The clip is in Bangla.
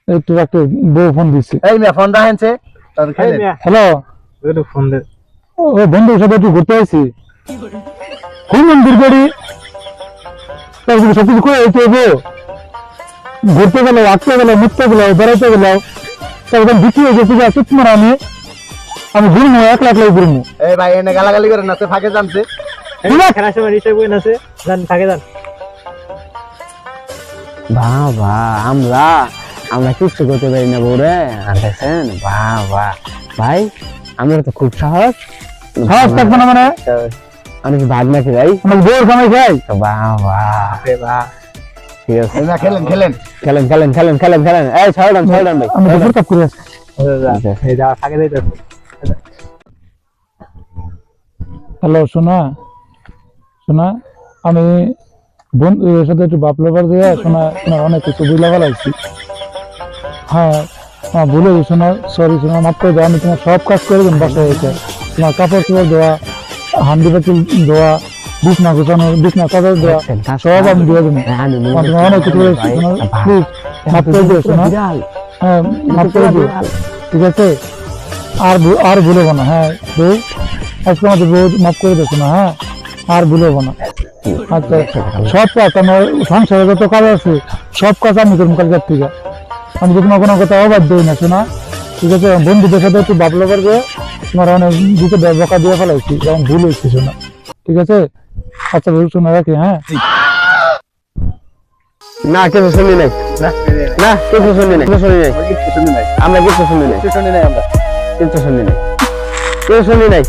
একটু একটা বউ ফোন দিচ্ছে। এই মেয়ে ফোন রাখেনছে হ্যালো, ফোন দে। ও বন্ধুর সাথে একটু ঘুরতে আসছি। খুব মন্দির করি সবকিছু করে ঘুরতে গেল, আঁকতে গেল, মুততে গেল, বেড়াতে গেল, তারপর বিক্রি হয়ে গেছি। চুপ মারা আমি ঘুরবো, একলা একলাই ঘুরবো। এই ভাই এনে গালাগালি করেন না, ফাঁকে জানছে খেলার সময় নিশ্চয় বই আছে, যান থাকে যান। বাবা আমরা কিচ্ছু করতে পারি না বউরে, আর দেখেন বাবা ভাই আমরা তো খুব সাহস থাকবো না মানে আমি কি ভাগ নাকি ভাই, আমার বউর খামাই খাই। বাবা ঠিক আছে এই না খেলেন খেলেন খেলেন খেলেন খেলেন খেলেন খেলেন এই ছড়ান ভাই আমি দুপুর কাপ করে আসছি। এই যা থাকে যাইতেছে। হ্যালো, শোনা আমি বন্ধুর সাথে একটু বাপ লাভার দিয়ে শোনা অনেক কিছু বুঝলা ফেলাইছি। হ্যাঁ ভুলে গেছি শোনা, সরি শোনা, মাফ করে দাও। আমি তোমার সব কাজ করে দেন বাসায় এসে, তোমার কাপড় চোপড় দেওয়া, হান্ডি বাতিল দেওয়া, বিছনা গোছানো, বিছনা চাদর দেওয়া, সব আমি দিয়ে দেবো। তোমার অনেক কিছু করেছি, প্লিজ মাফ করে দিও শোনা। হ্যাঁ মাফ করে দিও, ঠিক আছে? আর ভুলবো না। হ্যাঁ বউ, আজকে আমাদের বউ মাফ করে দিয়েছো না। হ্যাঁ আর ভুলবো না। আচ্ছা, সব কাজ আমার সংসারে যত কাজ আছে সব কাজ আমি করবো কালকের থেকে। আমি তো তোমার কোনো কথা অবাধ্য হই না শোনা, ঠিক আছে? বন্ধুদের সাথে একটু ভাবলে পারবে, তোমার অনেক দিতে বকা দিয়ে ফেলাইছি, যেমন ভুল হয়েছে শোনা, ঠিক আছে? আচ্ছা ভুল শোনা রাখি। হ্যাঁ না কিছু শুনি নাই, না কিছু শুনি নাই, আমরা কিছু শুনি নাই, শুনি নাই আমরা কিছু শুনি নাই, কিছু শুনি নাই।